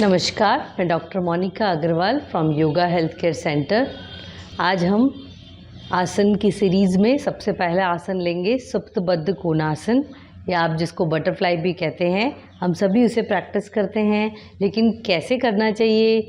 नमस्कार, मैं doctor Monika Agarwal from yoga health care centre. आज हम आसन की सीरीज़ में सबसे पहला आसन लेंगे सुप्तबद्ध कोणासन, या आप जिसको बटरफ्लाई भी कहते हैं। हम सभी उसे प्रैक्टिस करते हैं, लेकिन कैसे करना चाहिए,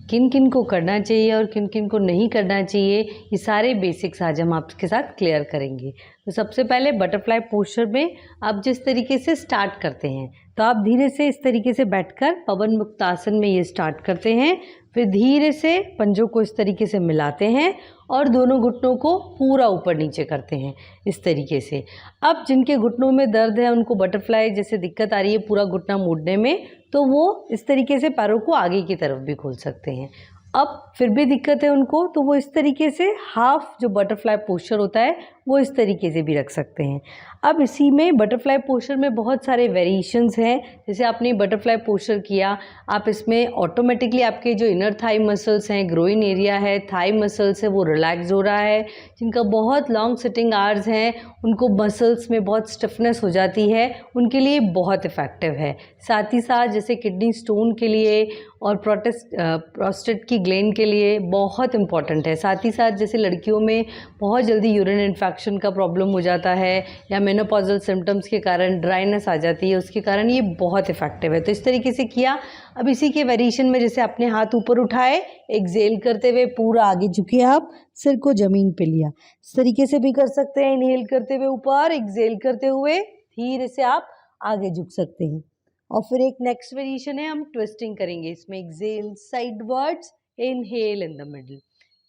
किन किन को करना चाहिए और किन किन को नहीं करना चाहिए, ये सारे बेसिक्स आज हम आपके साथ क्लियर करेंगे। तो सबसे पहले बटरफ्लाई पोस्चर में आप जिस तरीके से स्टार्ट करते हैं, तो आप धीरे से इस तरीके से बैठकर पवन मुक्तासन में ये स्टार्ट करते हैं। फिर धीरे से पंजों को इस तरीके से मिलाते हैं और दोनों घुटनों को पूरा ऊपर नीचे करते हैं इस तरीके से। अब जिनके घुटनों में दर्द है, उनको बटरफ्लाई जैसे दिक्कत आ रही है पूरा घुटना मोड़ने में, तो वो इस तरीके से पैरों को आगे की तरफ भी खोल सकते हैं। अब फिर भी दिक्कत है उनको, तो वो इस तरीके से हाफ जो बटरफ्लाई पोस्चर होता है वो इस तरीके से भी रख सकते हैं। अब इसी में बटरफ्लाई पोस्चर में बहुत सारे वेरिएशंस हैं। जैसे आपने बटरफ्लाई पोस्चर किया, आप इसमें ऑटोमेटिकली आपके जो इनर थाई मसल्स हैं, ग्रोइन एरिया है, थाई मसल्स है, वो रिलैक्स हो रहा है। जिनका बहुत लॉन्ग सिटिंग आवर्स हैं, उनको मसल्स में बहुत स्टिफनेस हो जाती है, उनके लिए बहुत इफ़ेक्टिव है। साथ ही साथ जैसे किडनी स्टोन के लिए और प्रोस्टेट की ग्लैंड के लिए बहुत इम्पॉर्टेंट है। साथ ही साथ जैसे लड़कियों में बहुत जल्दी यूरिन इन्फेक्शन का प्रॉब्लम हो जाता है, या मेनोपॉजल सिम्टम्स के कारण ड्राइनेस आ जाती है, उसके कारण ये बहुत इफेक्टिव है। तो इस तरीके से किया। अब इसी के वेरिएशन में जैसे अपने हाथ ऊपर उठाए, एक्सेल करते हुए पूरा आगे झुके, आप सिर को ज़मीन पे लिया। इस तरीके से भी कर सकते हैं, इनहेल करते हुए ऊपर, एक्सेल करते हुए धीरे से आप आगे झुक सकते हैं। और फिर एक नेक्स्ट वेरिएशन है, हम ट्विस्टिंग करेंगे। इसमें exhale sideways, inhale in the middle,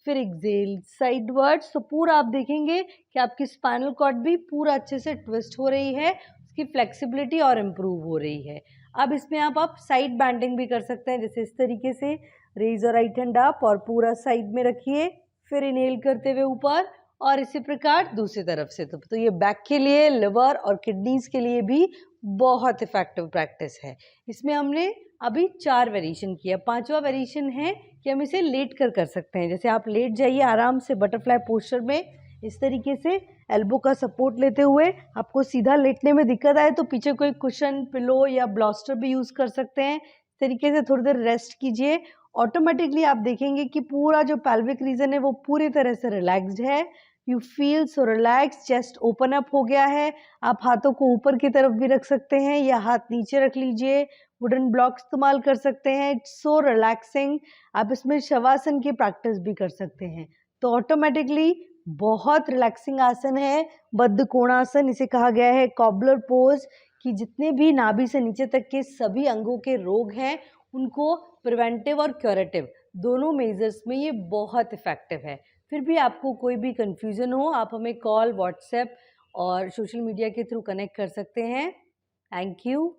फिर एक्सेल साइडवर्ड्स। तो पूरा आप देखेंगे कि आपकी स्पाइनल कॉर्ड भी पूरा अच्छे से ट्विस्ट हो रही है, उसकी फ्लेक्सिबिलिटी और इम्प्रूव हो रही है। अब इसमें आप साइड बैंडिंग भी कर सकते हैं, जैसे इस तरीके से रेज और राइट हैंड अप और पूरा साइड में रखिए, फिर इनहेल करते हुए ऊपर, और इसी प्रकार दूसरी तरफ से। तो ये बैक के लिए, लिवर और किडनीज के लिए भी बहुत इफेक्टिव प्रैक्टिस है। इसमें हमने अभी 4 वेरिएशन किया। 5वां वेरिएशन है कि हम इसे लेट कर सकते हैं। जैसे आप लेट जाइए आराम से बटरफ्लाई पोस्चर में, इस तरीके से एल्बो का सपोर्ट लेते हुए। आपको सीधा लेटने में दिक्कत आए तो पीछे कोई कुशन, पिलो या ब्लास्टर भी यूज़ कर सकते हैं। इस तरीके से थोड़ी देर रेस्ट कीजिए। ऑटोमेटिकली आप देखेंगे कि पूरा जो पैल्विक रीजन है वो पूरी तरह से रिलैक्स्ड है। You feel so relax, chest open up हो गया है। आप हाथों को ऊपर की तरफ भी रख सकते हैं या हाथ नीचे रख लीजिए। वुडन ब्लॉक इस्तेमाल कर सकते हैं। It's so relaxing. आप इसमें शवासन की प्रैक्टिस भी कर सकते हैं। तो ऑटोमेटिकली बहुत रिलैक्सिंग आसन है बद्ध कोणासन। इसे कहा गया है कॉबलर पोज, कि जितने भी नाभि से नीचे तक के सभी अंगों के रोग हैं, उनको प्रिवेंटिव और क्यूरेटिव दोनों मेजर्स में ये बहुत इफेक्टिव है। फिर भी आपको कोई भी कंफ्यूजन हो, आप हमें कॉल, व्हाट्सएप और सोशल मीडिया के थ्रू कनेक्ट कर सकते हैं। Thank you.